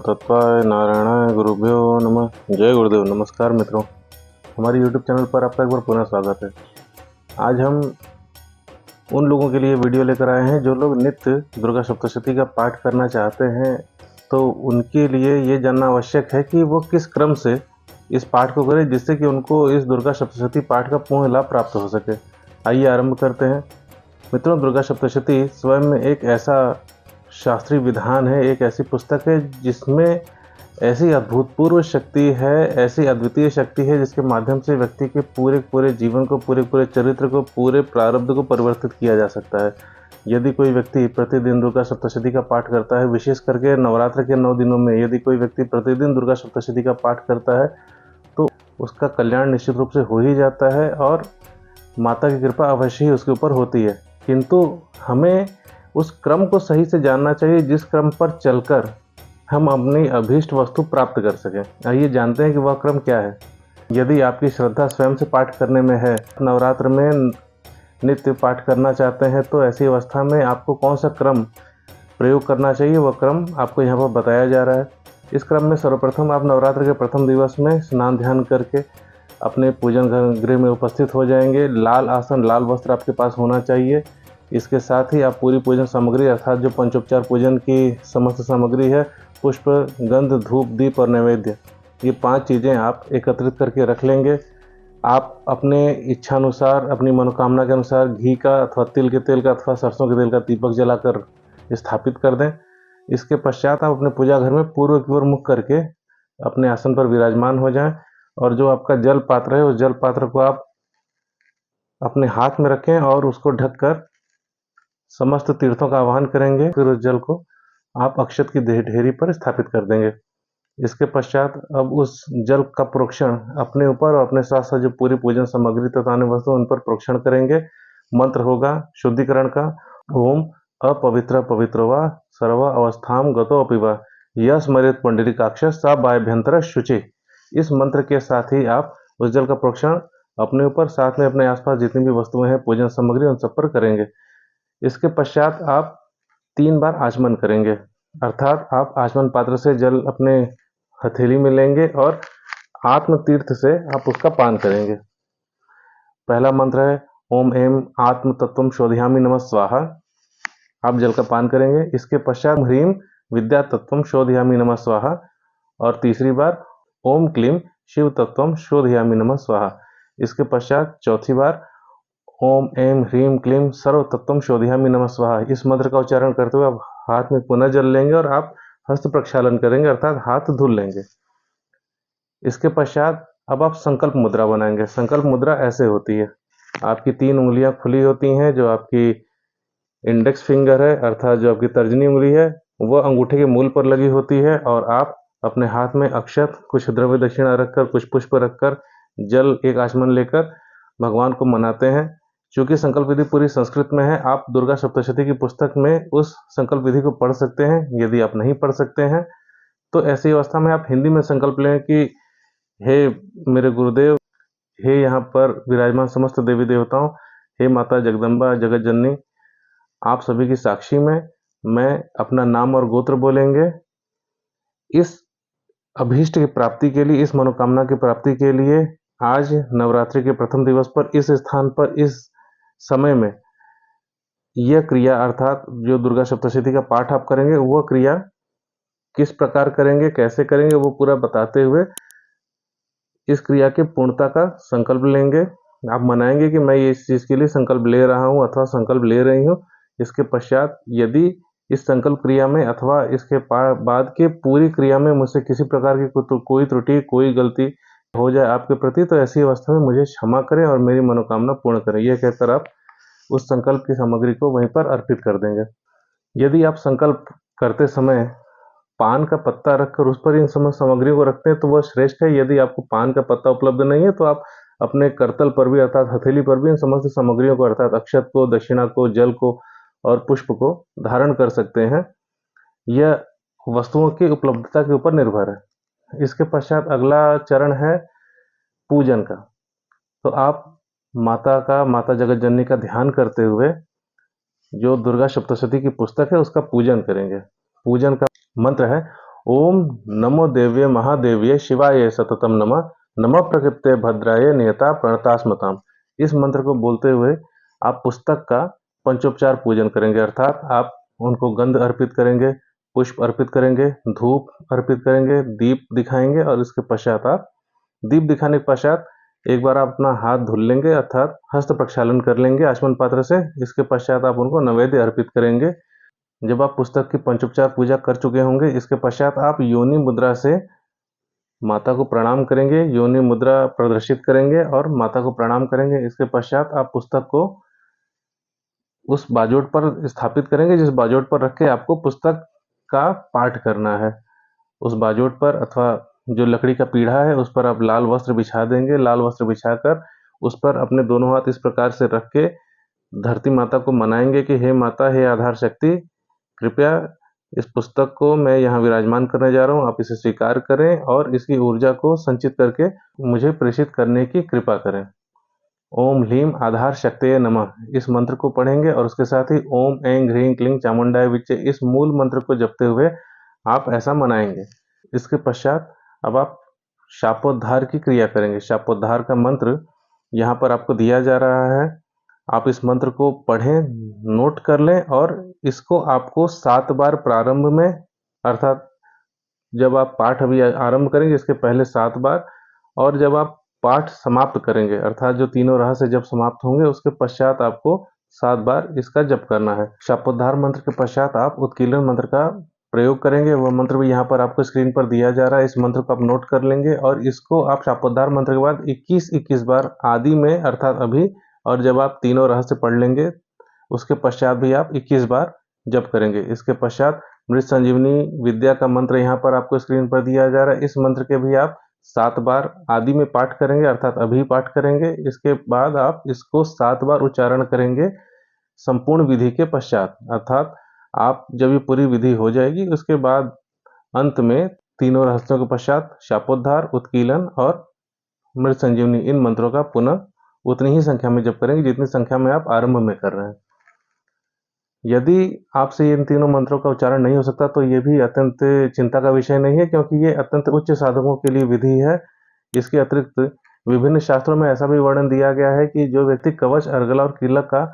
तत्वाय नारायणाय गुरुभ्यो नमः। जय गुरुदेव। नमस्कार मित्रों, हमारे YouTube चैनल पर आपका एक बार पुनः स्वागत है। आज हम उन लोगों के लिए वीडियो लेकर आए हैं जो लोग नित्य दुर्गा सप्तशती का पाठ करना चाहते हैं। तो उनके लिए ये जानना आवश्यक है कि वो किस क्रम से इस पाठ को करें जिससे कि उनको इस दुर्गा सप्तशती पाठ का पूर्ण लाभ प्राप्त हो सके। आइए आरंभ करते हैं। मित्रों, दुर्गा सप्तशती स्वयं में एक ऐसा शास्त्रीय विधान है, एक ऐसी पुस्तक है जिसमें ऐसी अभूतपूर्व शक्ति है, ऐसी अद्वितीय शक्ति है जिसके माध्यम से व्यक्ति के पूरे जीवन को, पूरे चरित्र को, पूरे प्रारब्ध को परिवर्तित किया जा सकता है। यदि कोई व्यक्ति प्रतिदिन दुर्गा सप्तशती का पाठ करता है, विशेष करके नवरात्र के 9 दिनों में यदि कोई व्यक्ति प्रतिदिन दुर्गा सप्तशती का पाठ करता है तो उसका कल्याण निश्चित रूप से हो ही जाता है और माता की कृपा अवश्य ही उसके ऊपर होती है। किंतु हमें उस क्रम को सही से जानना चाहिए जिस क्रम पर चलकर हम अपनी अभीष्ट वस्तु प्राप्त कर सकें। आइए जानते हैं कि वह क्रम क्या है। यदि आपकी श्रद्धा स्वयं से पाठ करने में है, नवरात्र में नित्य पाठ करना चाहते हैं, तो ऐसी अवस्था में आपको कौन सा क्रम प्रयोग करना चाहिए, वह क्रम आपको यहाँ पर बताया जा रहा है। इस क्रम में सर्वप्रथम आप नवरात्र के प्रथम दिवस में स्नान ध्यान करके अपने पूजन गृह में उपस्थित हो जाएंगे। लाल आसन, लाल वस्त्र आपके पास होना चाहिए। इसके साथ ही आप पूरी पूजन सामग्री अर्थात जो पंचोपचार पूजन की समस्त सामग्री है, पुष्प, गंध, धूप, दीप और नैवेद्य, ये 5 चीज़ें आप एकत्रित करके रख लेंगे। आप अपने इच्छानुसार, अपनी मनोकामना के अनुसार घी का अथवा तिल के तेल का अथवा सरसों के तेल का दीपक जलाकर स्थापित कर दें। इसके पश्चात आप अपने पूजा घर में पूर्व की ओर मुख करके अपने आसन पर विराजमान हो जाएं और जो आपका जल पात्र है उस जल पात्र को आप अपने हाथ में रखें और उसको ढककर समस्त तीर्थों का आह्वान करेंगे। फिर उस जल को आप अक्षत की ढेरी पर स्थापित कर देंगे। इसके पश्चात अब उस जल का प्रोक्षण अपने ऊपर और अपने साथ साथ जो पूरी पूजन सामग्री तथा अन्य वस्तु उन पर प्रोक्षण करेंगे। मंत्र होगा शुद्धिकरण का, ओम अपवित्र पवित्रो वा सर्व अवस्थाम गतो अपि वा यह स्मरेत पुंडरीकाक्ष सा बाह्यभ्यंतर शुचि। इस मंत्र के साथ ही आप उस जल का प्रोक्षण अपने ऊपर, साथ में अपने आसपास जितनी भी वस्तुएं हैं, पूजन सामग्री, उन सब पर करेंगे। इसके पश्चात आप 3 बार आचमन करेंगे, अर्थात आप आचमन पात्र से जल अपने हथेली में लेंगे और आत्म तीर्थ से आप उसका पान करेंगे। पहला मंत्र है ओम एम आत्म तत्वम शोधयामि नमः स्वाहा। आप जल का पान करेंगे। इसके पश्चात ह्रीम विद्या तत्वम शोधयामि नमः स्वाहा और तीसरी बार ओम क्लीम शिव तत्वम शोधयामि नमः स्वाहा। इसके पश्चात चौथी बार ओम एम ह्रीम क्लीम सर्व तत्वम शोधयामि नमः स्वाहा। इस मंत्र का उच्चारण करते हुए आप हाथ में पुनः जल लेंगे और आप हस्त प्रक्षालन करेंगे, अर्थात हाथ धुल लेंगे। इसके पश्चात अब आप संकल्प मुद्रा बनाएंगे। संकल्प मुद्रा ऐसे होती है, आपकी 3 उंगलियां खुली होती हैं। जो आपकी इंडेक्स फिंगर है, अर्थात जो आपकी तर्जनी उंगली है, वह अंगूठे के मूल पर लगी होती है और आप अपने हाथ में अक्षत, कुछ द्रव्य दक्षिणा रखकर, कुछ पुष्प रखकर, जल एक आचमन लेकर भगवान को मनाते हैं। चूंकि संकल्प विधि पूरी संस्कृत में है, आप दुर्गा सप्तशती की पुस्तक में उस संकल्प विधि को पढ़ सकते हैं। यदि आप नहीं पढ़ सकते हैं तो ऐसी अवस्था में आप हिंदी में संकल्प लें कि हे मेरे गुरुदेव, हे यहाँ पर विराजमान समस्त देवी देवताओं, हे माता जगदम्बा जगत जननी, आप सभी की साक्षी में मैं अपना नाम और गोत्र बोलेंगे। इस अभीष्ट की प्राप्ति के लिए, इस मनोकामना की प्राप्ति के लिए आज नवरात्रि के प्रथम दिवस पर इस स्थान पर इस समय में यह क्रिया, अर्थात जो दुर्गा सप्तशती का पाठ आप करेंगे, वह क्रिया किस प्रकार करेंगे, कैसे करेंगे, वो पूरा बताते हुए इस क्रिया के पूर्णता का संकल्प लेंगे। आप मनाएंगे कि मैं इस चीज़ के लिए संकल्प ले रहा हूँ अथवा संकल्प ले रही हूँ। इसके पश्चात यदि इस संकल्प क्रिया में अथवा इसके बाद के पूरी क्रिया में मुझसे किसी प्रकार की कोई त्रुटि, कोई गलती हो जाए आपके प्रति, तो ऐसी अवस्था में मुझे क्षमा करें और मेरी मनोकामना पूर्ण करें। यह कहकर आप उस संकल्प की सामग्री को वहीं पर अर्पित कर देंगे। यदि आप संकल्प करते समय पान का पत्ता रखकर उस पर इन समस्त सामग्रियों को रखते हैं तो वह श्रेष्ठ है। यदि आपको पान का पत्ता उपलब्ध नहीं है तो आप अपने करतल पर भी, अर्थात हथेली पर भी, इन समस्त सामग्रियों को, अर्थात अक्षत को, दक्षिणा को, जल को और पुष्प को धारण कर सकते हैं। यह वस्तुओं की उपलब्धता के ऊपर निर्भर है। इसके पश्चात अगला चरण है पूजन का। तो आप माता जगत जननी का ध्यान करते हुए जो दुर्गा सप्तशती की पुस्तक है उसका पूजन करेंगे। पूजन का मंत्र है ओम नमो देव्ये महादेव्ये शिवाय सततम नमः, नमः प्रकृते भद्राय नियता प्रणतास्मताम। इस मंत्र को बोलते हुए आप पुस्तक का पंचोपचार पूजन करेंगे, अर्थात आप उनको गंध अर्पित करेंगे, पुष्प अर्पित करेंगे, धूप अर्पित करेंगे, दीप दिखाएंगे और इसके पश्चात आप दीप दिखाने के पश्चात एक बार आप अपना हाथ धुल लेंगे, अर्थात हस्त प्रक्षालन कर लेंगे आचमन पात्र से। इसके पश्चात आप उनको नैवेद्य अर्पित करेंगे। जब आप पुस्तक की पंचोपचार पूजा कर चुके होंगे, इसके पश्चात आप योनि मुद्रा से माता को प्रणाम करेंगे, योनि मुद्रा प्रदर्शित करेंगे और माता को प्रणाम करेंगे। इसके पश्चात आप पुस्तक को उस बाजोट पर स्थापित करेंगे जिस बाजोट पर रख के आपको पुस्तक का पाठ करना है। उस बाजोट पर अथवा जो लकड़ी का पीढ़ा है उस पर आप लाल वस्त्र बिछा देंगे। लाल वस्त्र बिछाकर उस पर अपने दोनों हाथ इस प्रकार से रख के धरती माता को मनाएंगे कि हे माता, हे आधार शक्ति, कृपया इस पुस्तक को मैं यहाँ विराजमान करने जा रहा हूँ, आप इसे स्वीकार करें और इसकी ऊर्जा को संचित करके मुझे प्रेषित करने की कृपा करें। ओम ह्लीम आधार शक्तये नमः, इस मंत्र को पढ़ेंगे और उसके साथ ही ओम ऐं ह्रीं क्लीं चामुंडाय विच्चे, इस मूल मंत्र को जपते हुए आप ऐसा मनाएंगे। इसके पश्चात अब आप शापोद्धार की क्रिया करेंगे। शापोद्धार का मंत्र यहाँ पर आपको दिया जा रहा है, आप इस मंत्र को पढ़ें, नोट कर लें और इसको आपको 7 बार प्रारंभ में, अर्थात जब आप पाठ अभी आरंभ करेंगे इसके पहले 7 बार, और जब आप पाठ समाप्त करेंगे अर्थात जो तीनों रहस्य जब समाप्त होंगे उसके पश्चात आपको 7 बार इसका जप करना है। शापोद्धार मंत्र के पश्चात आप उत्कीर्णन मंत्र का प्रयोग करेंगे। वह मंत्र भी यहाँ पर आपको स्क्रीन पर दिया जा रहा है। इस मंत्र को आप नोट कर लेंगे और इसको आप शापोद्धार मंत्र के बाद 21-21 बार आदि में अर्थात अभी, और जब आप तीनों रहस्य पढ़ लेंगे उसके पश्चात भी आप 21 बार जप करेंगे। इसके पश्चात मृत संजीवनी विद्या का मंत्र यहाँ पर आपको स्क्रीन पर दिया जा रहा है। इस मंत्र के भी आप 7 बार आदि में पाठ करेंगे, अर्थात अभी पाठ करेंगे। इसके बाद आप इसको 7 बार उच्चारण करेंगे संपूर्ण विधि के पश्चात, अर्थात आप जब ये पूरी विधि हो जाएगी उसके बाद अंत में तीनों रहस्यों के पश्चात शापोद्धार, उत्कीलन और मृत संजीवनी, इन मंत्रों का पुनः उतनी ही संख्या में जप करेंगे जितनी संख्या में आप आरंभ में कर रहे हैं। यदि आपसे इन तीनों मंत्रों का उच्चारण नहीं हो सकता तो ये भी अत्यंत चिंता का विषय नहीं है, क्योंकि ये अत्यंत उच्च साधकों के लिए विधि है। इसके अतिरिक्त विभिन्न शास्त्रों में ऐसा भी वर्णन दिया गया है कि जो व्यक्ति कवच, अर्गला और कीलक का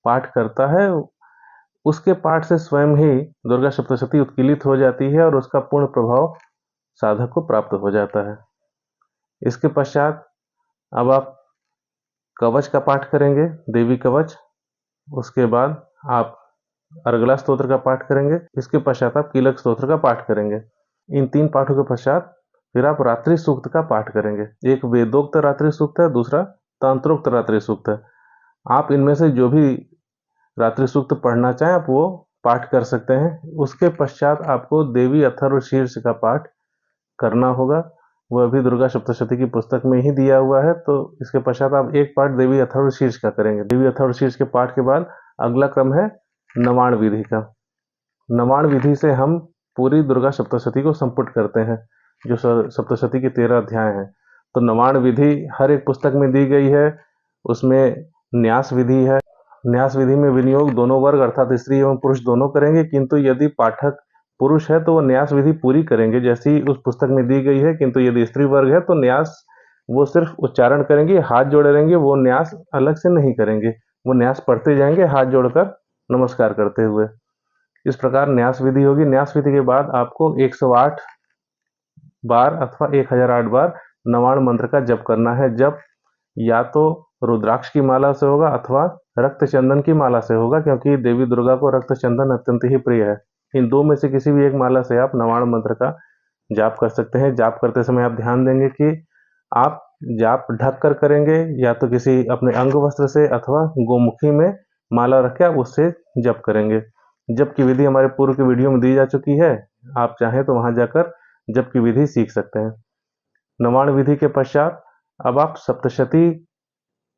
पाठ करता है उसके पाठ से स्वयं ही दुर्गा सप्तशती उत्कीलित हो जाती है और उसका पूर्ण प्रभाव साधक को प्राप्त हो जाता है। इसके पश्चात अब आप कवच का पाठ करेंगे, देवी कवच। उसके बाद आप अर्गला स्तोत्र का पाठ करेंगे। इसके पश्चात आप कीलक स्तोत्र का पाठ करेंगे। इन 3 पाठों के पश्चात फिर आप रात्रि सूक्त का पाठ करेंगे। एक वेदोक्त रात्रि सूक्त है, दूसरा तंत्रोक्त रात्रि सूक्त है। आप इनमें से जो भी रात्रि सूक्त पढ़ना चाहें आप वो पाठ कर सकते हैं। उसके पश्चात आपको देवी अथर्व शीर्ष का पाठ करना होगा। वह भी दुर्गा सप्तशती की पुस्तक में ही दिया हुआ है। तो इसके पश्चात आप एक पाठ देवी अथर्व शीर्ष का करेंगे। देवी अथर्व शीर्ष के पाठ के बाद अगला क्रम है नवाण विधि का। नवाण विधि से हम पूरी दुर्गा सप्तशती को संपुट करते हैं, जो सप्तशती के 13 अध्याय हैं। तो नवाण विधि हर एक पुस्तक में दी गई है। उसमें न्यास विधि है। न्यास विधि में विनियोग दोनों वर्ग अर्थात स्त्री एवं पुरुष दोनों करेंगे, किंतु यदि पाठक पुरुष है तो वो न्यास विधि पूरी करेंगे जैसी उस पुस्तक में दी गई है। किंतु यदि स्त्री वर्ग है तो न्यास वो सिर्फ उच्चारण करेंगे, हाथ जोड़े रहेंगे, वो न्यास अलग से नहीं करेंगे। वो न्यास पढ़ते जाएंगे हाथ जोड़कर नमस्कार करते हुए। इस प्रकार न्यास विधि होगी। न्यास विधि के बाद आपको 108 बार अथवा 1008 बार नवाण मंत्र का जप करना है। जप या तो रुद्राक्ष की माला से होगा अथवा रक्त चंदन की माला से होगा, क्योंकि देवी दुर्गा को रक्त चंदन अत्यंत ही प्रिय है। इन दो में से किसी भी एक माला से आप नवाण मंत्र का जाप कर सकते हैं। जाप करते समय आप ध्यान देंगे कि आप जाप ढक कर करेंगे, या तो किसी अपने अंग वस्त्र से अथवा गोमुखी में माला रख के आप उससे जप करेंगे। जप की विधि हमारे पूर्व की वीडियो में दी जा चुकी है, आप चाहें तो वहां जाकर जप की विधि सीख सकते हैं। नवाण विधि के पश्चात अब आप सप्तशती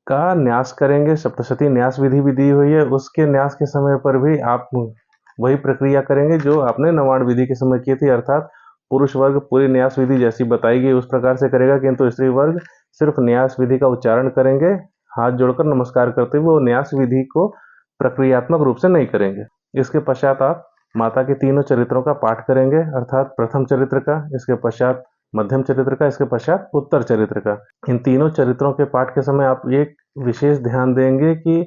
का न्यास करेंगे। सप्तशती न्यास विधि भी दी हुई है। उसके न्यास के समय पर भी आप वही प्रक्रिया करेंगे जो आपने नवाण विधि के समय की थी, अर्थात पुरुष वर्ग पूरी न्यास विधि जैसी बताई गई उस प्रकार से करेगा, किंतु स्त्री वर्ग सिर्फ न्यास विधि का उच्चारण करेंगे, हाथ जोड़कर नमस्कार करते हुए वो न्यास विधि को प्रक्रियात्मक रूप से नहीं करेंगे। इसके पश्चात आप माता के तीनों चरित्रों का पाठ करेंगे, अर्थात प्रथम चरित्र का, इसके पश्चात मध्यम चरित्र का, इसके पश्चात उत्तर चरित्र का। इन तीनों चरित्रों के पाठ के समय आप एक विशेष ध्यान देंगे कि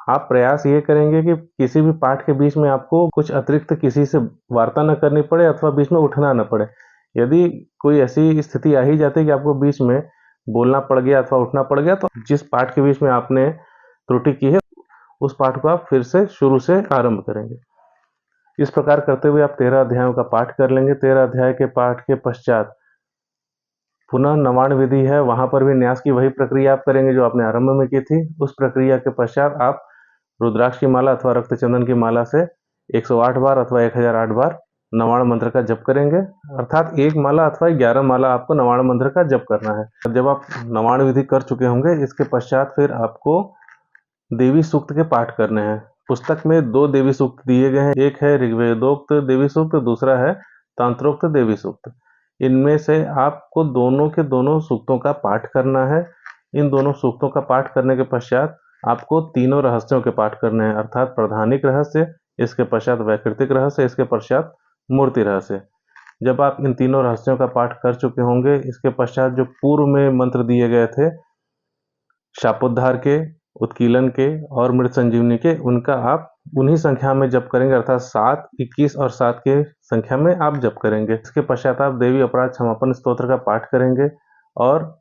आप प्रयास ये करेंगे कि किसी भी पाठ के बीच में आपको कुछ अतिरिक्त किसी से वार्ता न करनी पड़े अथवा बीच में उठना न पड़े। यदि कोई ऐसी स्थिति आ ही जाती है कि आपको बीच में बोलना पड़ गया अथवा उठना पड़ गया, तो जिस पाठ के बीच में आपने त्रुटि की है उस पाठ को आप फिर से शुरू से आरंभ करेंगे। इस प्रकार करते हुए आप 13 अध्यायों का पाठ कर लेंगे। 13 अध्याय के पाठ के पश्चात पुनः नवाण विधि है, वहां पर भी न्यास की वही प्रक्रिया आप करेंगे जो आपने आरंभ में की थी। उस प्रक्रिया के पश्चात आप रुद्राक्ष की माला अथवा रक्त चंदन की माला से 108 बार अथवा 1008 बार नवाण मंत्र का जप करेंगे, अर्थात एक माला अथवा 11 माला आपको नवाण मंत्र का जप करना है। जब आप नवाण विधि कर चुके होंगे, इसके पश्चात फिर आपको देवी सूक्त के पाठ करने हैं। पुस्तक में 2 देवी सूक्त दिए गए हैं, एक है ऋग्वेदोक्त देवी सूक्त, दूसरा है तंत्रोक्त देवी सूक्त। इनमें से आपको दोनों के दोनों सूक्तों का पाठ करना है। इन दोनों सूक्तों का पाठ करने के पश्चात आपको तीनों रहस्यों के पाठ करने हैं, अर्थात प्रधानिक रहस्य, इसके पश्चात वैकृतिक रहस्य, इसके पश्चात मूर्ति रहस्य। जब आप इन तीनों रहस्यों का पाठ कर चुके होंगे, इसके पश्चात जो पूर्व में मंत्र दिए गए थे शापोद्धार के, उत्कीलन के और मृत संजीवनी के, उनका आप उन्हीं संख्या में जप करेंगे, अर्थात 7, 21 और 7 के संख्या में आप जप करेंगे। इसके पश्चात आप देवी अपराध क्षमापन स्तोत्र का पाठ करेंगे और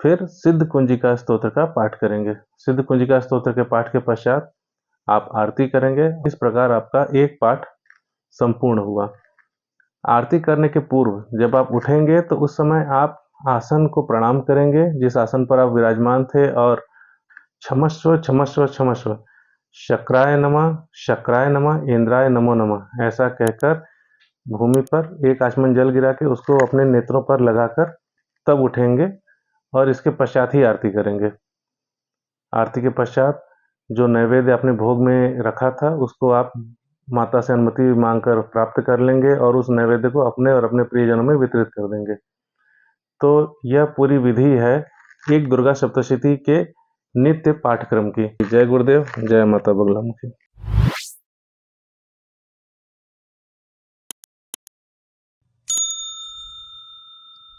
फिर सिद्ध कुंजिका स्तोत्र का पाठ करेंगे। सिद्ध कुंजिका स्तोत्र के पाठ के पश्चात आप आरती करेंगे। इस प्रकार आपका एक पाठ संपूर्ण हुआ। आरती करने के पूर्व जब आप उठेंगे तो उस समय आप आसन को प्रणाम करेंगे जिस आसन पर आप विराजमान थे, और क्षमस्व क्षमस्व क्षमस्व, शक्राय नमः, इंद्राय नमो नमः ऐसा कहकर भूमि पर एक आचमन जल गिरा के उसको अपने नेत्रों पर लगाकर तब उठेंगे और इसके पश्चात ही आरती करेंगे। आरती के पश्चात जो नैवेद्य आपने भोग में रखा था उसको आप माता से अनुमति मांगकर प्राप्त कर लेंगे और उस नैवेद्य को अपने और अपने प्रियजनों में वितरित कर देंगे। तो यह पूरी विधि है एक दुर्गा सप्तशती के नित्य पाठक्रम की। जय गुरुदेव, जय माता बगलामुखी।